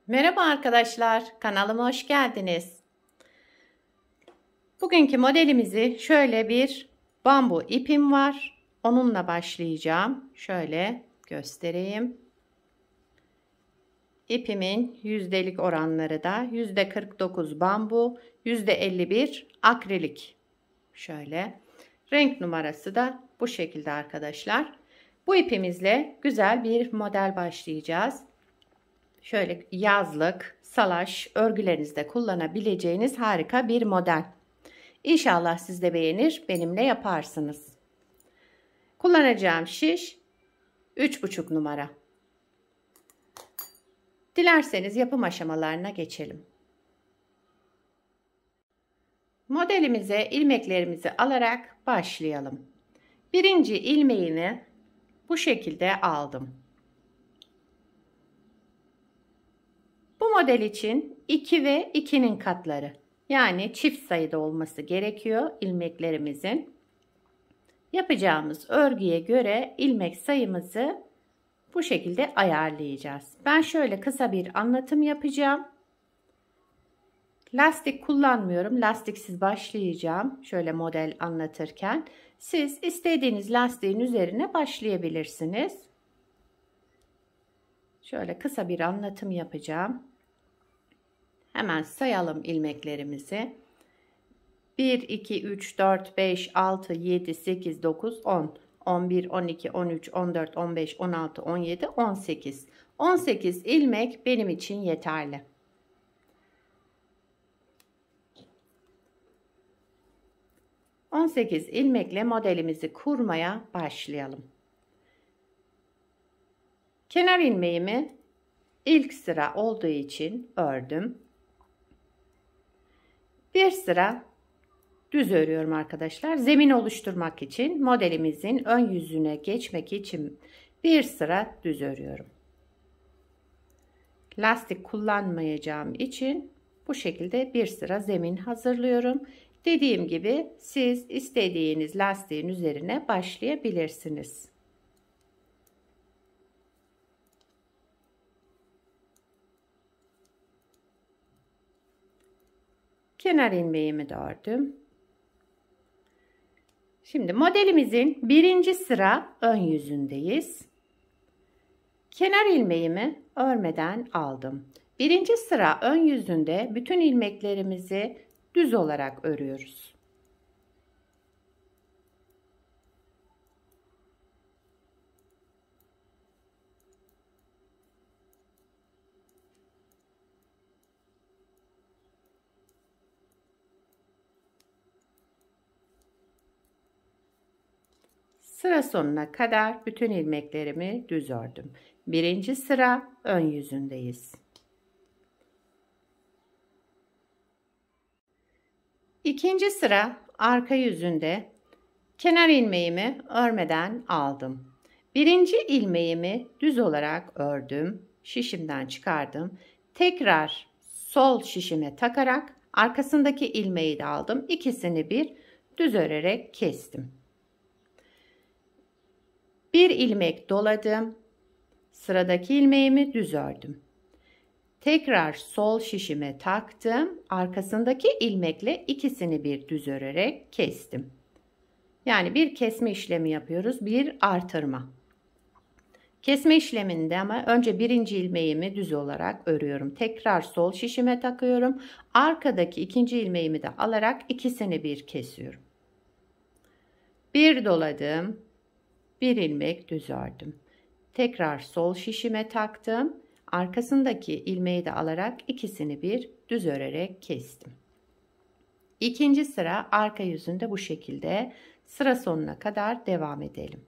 Merhaba arkadaşlar, kanalıma hoş geldiniz. Bugünkü modelimizi şöyle bir bambu ipim var. Onunla başlayacağım. Şöyle göstereyim. İpimin yüzdelik oranları da %49 bambu, %51 akrilik. Şöyle. Renk numarası da bu şekilde arkadaşlar. Bu ipimizle güzel bir model başlayacağız. Şöyle yazlık, salaş örgülerinizde kullanabileceğiniz harika bir model. İnşallah siz de beğenir, benimle yaparsınız. Kullanacağım şiş 3,5 numara. Dilerseniz yapım aşamalarına geçelim. Modelimize ilmeklerimizi alarak başlayalım. Birinci ilmeğini bu şekilde aldım. Bu model için 2 ve 2'nin katları, yani çift sayıda olması gerekiyor ilmeklerimizin. Yapacağımız örgüye göre ilmek sayımızı bu şekilde ayarlayacağız. Ben şöyle kısa bir anlatım yapacağım. Lastik kullanmıyorum. Lastiksiz başlayacağım. Şöyle model anlatırken. Siz istediğiniz lastiğin üzerine başlayabilirsiniz. Şöyle kısa bir anlatım yapacağım. Hemen sayalım ilmeklerimizi. 1, 2, 3, 4, 5, 6, 7, 8, 9, 10, 11, 12, 13, 14, 15, 16, 17, 18. 18 ilmek benim için yeterli. ...18 ilmekle modelimizi kurmaya başlayalım. Kenar ilmeğimi ilk sıra olduğu için ördüm. Bir sıra düz örüyorum arkadaşlar. Zemin oluşturmak için modelimizin ön yüzüne geçmek için bir sıra düz örüyorum. Lastik kullanmayacağım için bu şekilde bir sıra zemin hazırlıyorum. Dediğim gibi siz istediğiniz lastiğin üzerine başlayabilirsiniz. Kenar ilmeğimi de ördüm. Şimdi modelimizin birinci sıra ön yüzündeyiz. Kenar ilmeğimi örmeden aldım. Birinci sıra ön yüzünde bütün ilmeklerimizi düz olarak örüyoruz. Sıra sonuna kadar bütün ilmeklerimi düz ördüm. Birinci sıra ön yüzündeyiz. İkinci sıra arka yüzünde kenar ilmeğimi örmeden aldım. Birinci ilmeğimi düz olarak ördüm. Şişimden çıkardım. Tekrar sol şişime takarak arkasındaki ilmeği de aldım. İkisini bir düz örerek kestim. Bir ilmek doladım. Sıradaki ilmeğimi düz ördüm. Tekrar sol şişime taktım. Arkasındaki ilmekle ikisini bir düz örerek kestim. Yani bir kesme işlemi yapıyoruz. Bir artırma. Kesme işleminde ama önce birinci ilmeğimi düz olarak örüyorum. Tekrar sol şişime takıyorum. Arkadaki ikinci ilmeğimi de alarak ikisini bir kesiyorum. Bir doladım. Bir ilmek düz ördüm. Tekrar sol şişime taktım. Arkasındaki ilmeği de alarak ikisini bir düz örerek kestim. İkinci sıra arka yüzünde bu şekilde sıra sonuna kadar devam edelim.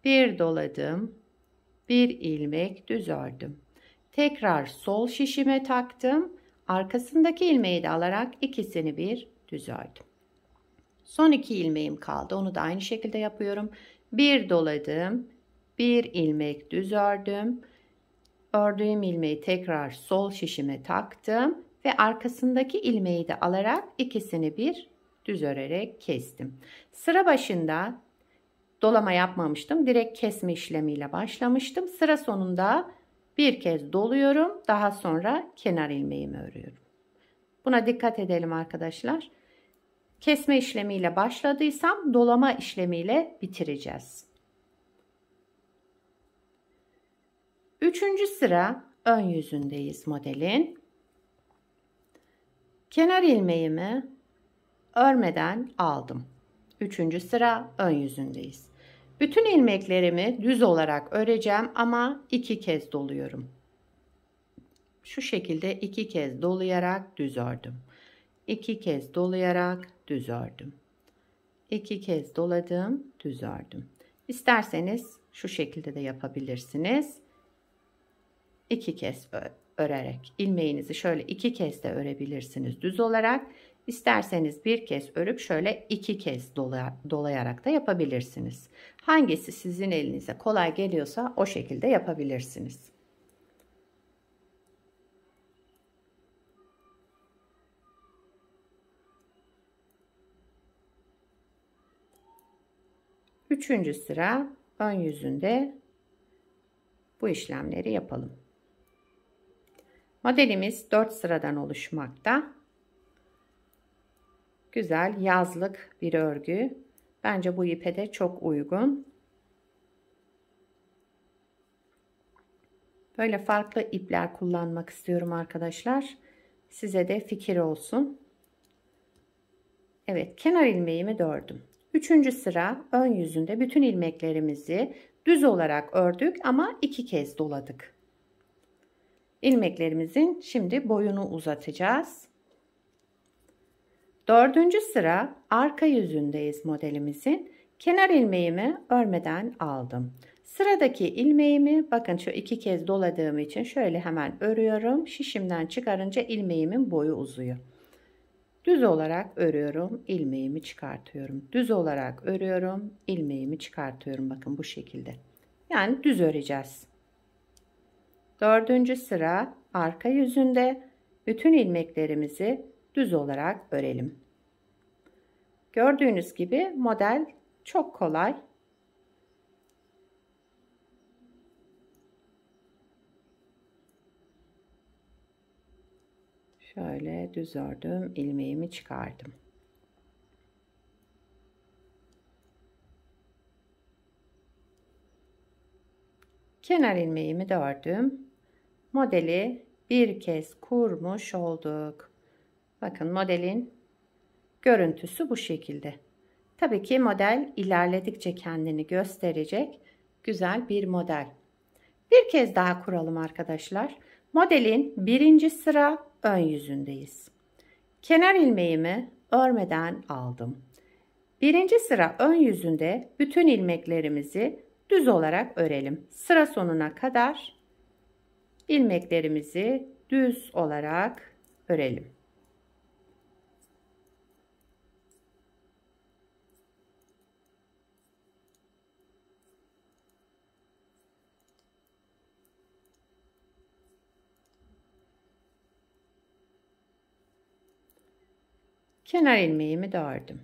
Bir doladım. Bir ilmek düz ördüm. Tekrar sol şişime taktım. Arkasındaki ilmeği de alarak ikisini bir düz ördüm. Son 2 ilmeğim kaldı. Onu da aynı şekilde yapıyorum. Bir doladım. Bir ilmek düz ördüm. Ördüğüm ilmeği tekrar sol şişime taktım ve arkasındaki ilmeği de alarak ikisini bir düz örerek kestim. Sıra başında dolama yapmamıştım. Direkt kesme işlemiyle başlamıştım. Sıra sonunda bir kez doluyorum. Daha sonra kenar ilmeğimi örüyorum. Buna dikkat edelim arkadaşlar. Kesme işlemiyle başladıysam dolama işlemiyle bitireceğiz. Üçüncü sıra ön yüzündeyiz modelin. Kenar ilmeğimi örmeden aldım. Üçüncü sıra ön yüzündeyiz. Bütün ilmeklerimi düz olarak öreceğim ama 2 kez doluyorum. Şu şekilde 2 kez dolayarak düz ördüm. 2 kez dolayarak düz ördüm. 2 kez doladım, düz ördüm. İsterseniz şu şekilde de yapabilirsiniz. 2 kez örerek ilmeğinizi şöyle 2 kez de örebilirsiniz düz olarak. İsterseniz bir kez örüp şöyle 2 kez dolayarak da yapabilirsiniz. Hangisi sizin elinize kolay geliyorsa o şekilde yapabilirsiniz. Üçüncü sıra ön yüzünde bu işlemleri yapalım. Modelimiz 4 sıradan oluşmakta. Güzel yazlık bir örgü. Bence bu ipe de çok uygun. Böyle farklı ipler kullanmak istiyorum arkadaşlar. Size de fikir olsun. Evet, kenar ilmeğimi ördüm. Üçüncü sıra ön yüzünde bütün ilmeklerimizi düz olarak ördük ama 2 kez doladık. İlmeklerimizin şimdi boyunu uzatacağız. Dördüncü sıra arka yüzündeyiz modelimizin. Kenar ilmeğimi örmeden aldım. Sıradaki ilmeğimi bakın şu 2 kez doladığım için şöyle hemen örüyorum. Şişimden çıkarınca ilmeğimin boyu uzuyor. Düz olarak örüyorum, ilmeğimi çıkartıyorum. Düz olarak örüyorum, ilmeğimi çıkartıyorum. Bakın bu şekilde. Yani düz öreceğiz. Dördüncü sıra arka yüzünde bütün ilmeklerimizi düz olarak örelim. Gördüğünüz gibi model çok kolay. Şöyle düz ördüm, ilmeğimi çıkardım. Kenar ilmeğimi de ördüm. Modeli bir kez kurmuş olduk. Bakın modelin görüntüsü bu şekilde. Tabii ki model ilerledikçe kendini gösterecek güzel bir model. Bir kez daha kuralım arkadaşlar. Modelin birinci sıra ön yüzündeyiz. Kenar ilmeğimi örmeden aldım. Birinci sıra ön yüzünde bütün ilmeklerimizi düz olarak örelim. Sıra sonuna kadar ilmeklerimizi düz olarak örelim. Kenar ilmeğimi de ördüm.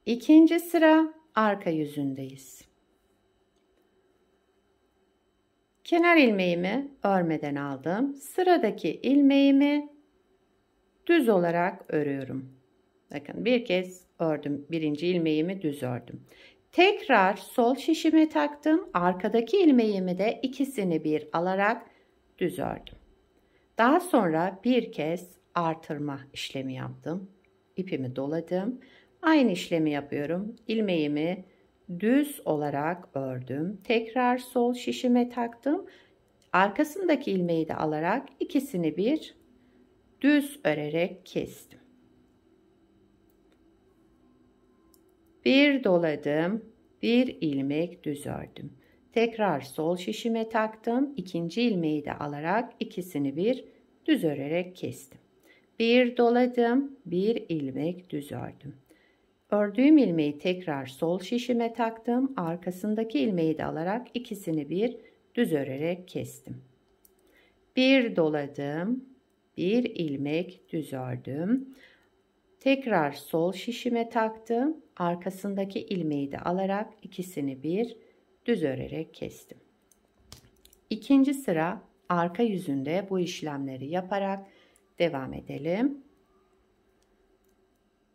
İkinci sıra arka yüzündeyiz. Kenar ilmeğimi örmeden aldım. Sıradaki ilmeğimi düz olarak örüyorum. Bakın bir kez ördüm. Birinci ilmeğimi düz ördüm. Tekrar sol şişime taktım. Arkadaki ilmeğimi de ikisini bir alarak düz ördüm. Daha sonra bir kez artırma işlemi yaptım. İpimi doladım. Aynı işlemi yapıyorum. İlmeğimi düz olarak ördüm. Tekrar sol şişime taktım. Arkasındaki ilmeği de alarak ikisini bir düz örerek kestim. Bir doladım. Bir ilmek düz ördüm. Tekrar sol şişime taktım. İkinci ilmeği de alarak ikisini bir düz örerek kestim. Bir doladım. Bir ilmek düz ördüm. Ördüğüm ilmeği tekrar sol şişime taktım. Arkasındaki ilmeği de alarak ikisini bir düz örerek kestim. Bir doladım. bir ilmek düz ördüm. Tekrar sol şişime taktım. Arkasındaki ilmeği de alarak ikisini bir düz örerek kestim. İkinci sıra arka yüzünde bu işlemleri yaparak devam edelim.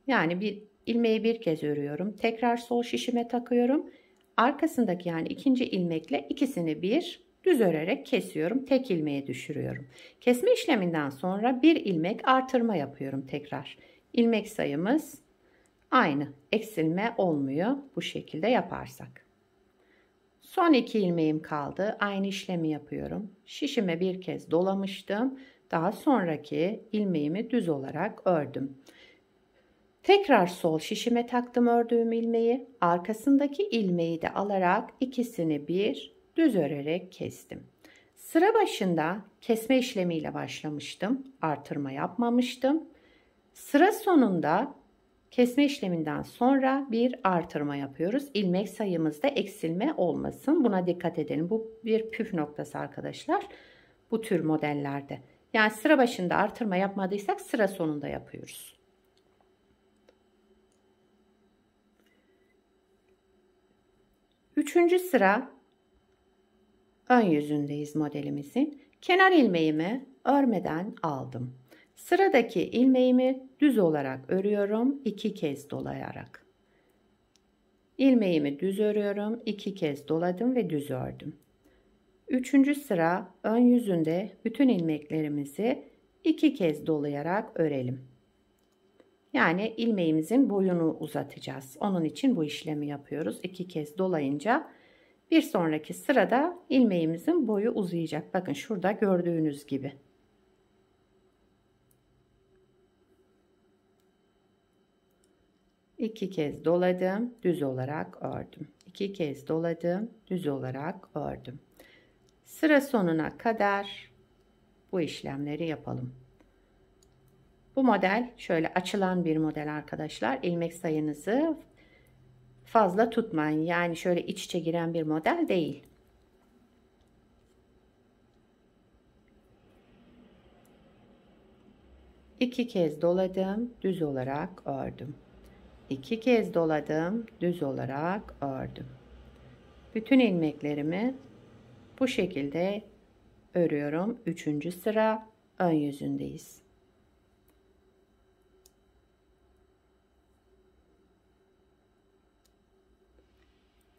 Yani bir ilmeği bir kez örüyorum. Tekrar sol şişime takıyorum. Arkasındaki yani ikinci ilmekle ikisini bir düz örerek kesiyorum. Tek ilmeğe düşürüyorum. Kesme işleminden sonra bir ilmek artırma yapıyorum tekrar. İlmek sayımız aynı. Eksilme olmuyor bu şekilde yaparsak. Son 2 ilmeğim kaldı. Aynı işlemi yapıyorum. Şişime bir kez dolamıştım. Daha sonraki ilmeğimi düz olarak ördüm. Tekrar sol şişime taktım ördüğüm ilmeği. Arkasındaki ilmeği de alarak ikisini bir düz örerek kestim. Sıra başında kesme işlemiyle başlamıştım. Artırma yapmamıştım. Sıra sonunda kesme işleminden sonra bir artırma yapıyoruz. İlmek sayımızda eksilme olmasın. Buna dikkat edelim. Bu bir püf noktası arkadaşlar. Bu tür modellerde. Yani sıra başında artırma yapmadıysak sıra sonunda yapıyoruz. Üçüncü sıra ön yüzündeyiz modelimizin. Kenar ilmeğimi örmeden aldım. Sıradaki ilmeğimi düz olarak örüyorum. 2 kez dolayarak. İlmeğimi düz örüyorum. 2 kez doladım ve düz ördüm. Üçüncü sıra ön yüzünde bütün ilmeklerimizi 2 kez dolayarak örelim. Yani ilmeğimizin boyunu uzatacağız. Onun için bu işlemi yapıyoruz. 2 kez dolayınca bir sonraki sırada ilmeğimizin boyu uzayacak. Bakın şurada gördüğünüz gibi. İki kez doladım, düz olarak ördüm. 2 kez doladım, düz olarak ördüm. Sıra sonuna kadar bu işlemleri yapalım. Bu model şöyle açılan bir model arkadaşlar. İlmek sayınızı fazla tutmayın. Yani şöyle iç içe giren bir model değil. İki kez doladım, düz olarak ördüm. 2 kez doladım, düz olarak ördüm. Bütün ilmeklerimi bu şekilde örüyorum. Üçüncü sıra ön yüzündeyiz.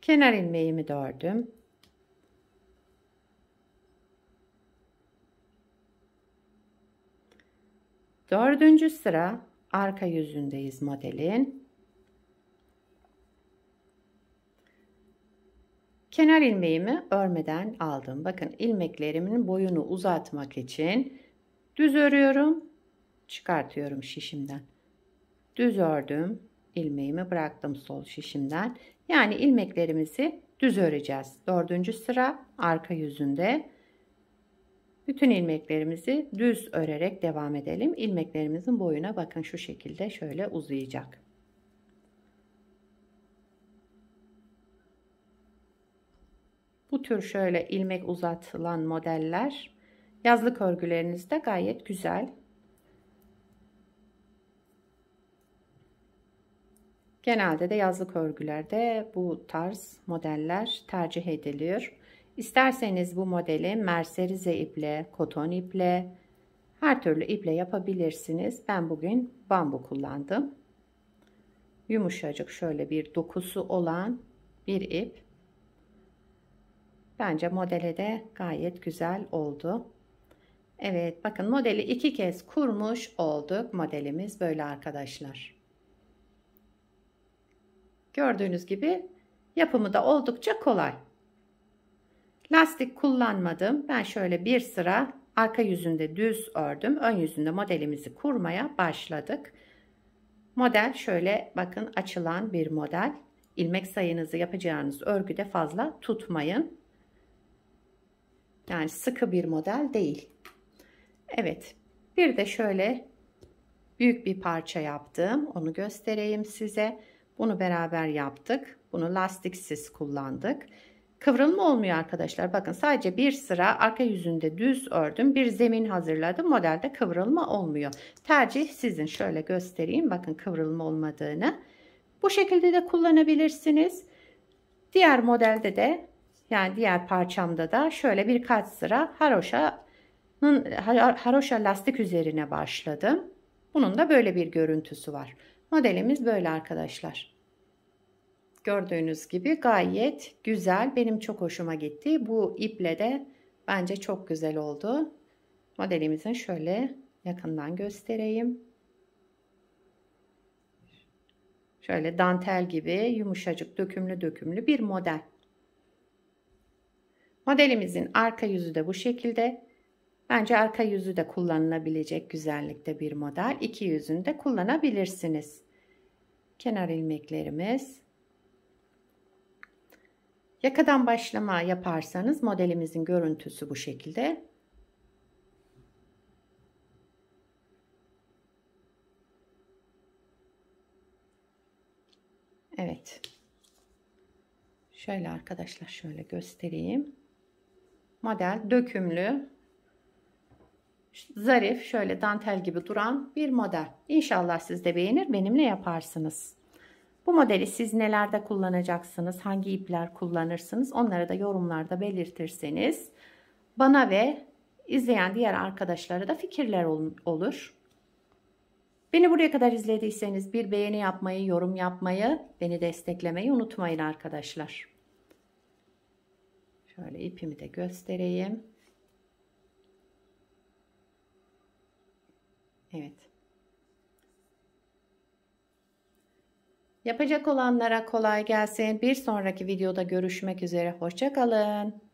Kenar ilmeğimi de ördüm. Dördüncü sıra arka yüzündeyiz modelin. Kenar ilmeğimi örmeden aldım. Bakın ilmeklerimin boyunu uzatmak için düz örüyorum. Çıkartıyorum şişimden. Düz ördüm. İlmeğimi bıraktım sol şişimden. Yani ilmeklerimizi düz öreceğiz. Dördüncü sıra arka yüzünde. Bütün ilmeklerimizi düz örerek devam edelim. İlmeklerimizin boyuna bakın şu şekilde şöyle uzayacak. Bu tür şöyle ilmek uzatılan modeller yazlık örgülerinizde gayet güzel. Genelde de yazlık örgülerde bu tarz modeller tercih ediliyor. İsterseniz bu modeli merserize iple, koton iple, her türlü iple yapabilirsiniz. Ben bugün bambu kullandım. Yumuşacık şöyle bir dokusu olan bir ip. Bence modele de gayet güzel oldu. Evet, bakın modeli 2 kez kurmuş olduk. Modelimiz böyle arkadaşlar. Gördüğünüz gibi yapımı da oldukça kolay. Lastik kullanmadım. Ben şöyle bir sıra arka yüzünde düz ördüm. Ön yüzünde modelimizi kurmaya başladık. Model şöyle bakın açılan bir model. İlmek sayınızı yapacağınız örgüde fazla tutmayın. Yani sıkı bir model değil. Evet. Bir de şöyle büyük bir parça yaptım. Onu göstereyim size. Bunu beraber yaptık. Bunu lastiksiz kullandık. Kıvrılma olmuyor arkadaşlar. Bakın sadece bir sıra arka yüzünde düz ördüm. Bir zemin hazırladım. Modelde kıvrılma olmuyor. Tercih sizin. Şöyle göstereyim. Bakın kıvrılma olmadığını. Bu şekilde de kullanabilirsiniz. Diğer modelde de yani diğer parçamda da şöyle birkaç sıra haroşa lastik üzerine başladım. Bunun da böyle bir görüntüsü var. Modelimiz böyle arkadaşlar. Gördüğünüz gibi gayet güzel. Benim çok hoşuma gitti. Bu iple de bence çok güzel oldu. Modelimizin şöyle yakından göstereyim. Şöyle dantel gibi yumuşacık dökümlü bir model. Modelimizin arka yüzü de bu şekilde. Bence arka yüzü de kullanılabilecek güzellikte bir model. İki yüzünü de kullanabilirsiniz. Kenar ilmeklerimiz. Yakadan başlama yaparsanız modelimizin görüntüsü bu şekilde. Evet. Şöyle arkadaşlar şöyle göstereyim. Model dökümlü, zarif, şöyle dantel gibi duran bir model. İnşallah siz de beğenir, benimle yaparsınız. Bu modeli siz nelerde kullanacaksınız, hangi ipler kullanırsınız, onları da yorumlarda belirtirseniz bana ve izleyen diğer arkadaşlara da fikirler olur. Beni buraya kadar izlediyseniz bir beğeni yapmayı, yorum yapmayı, beni desteklemeyi unutmayın arkadaşlar. Şöyle ipimi de göstereyim. Evet. Yapacak olanlara kolay gelsin. Bir sonraki videoda görüşmek üzere. Hoşça kalın.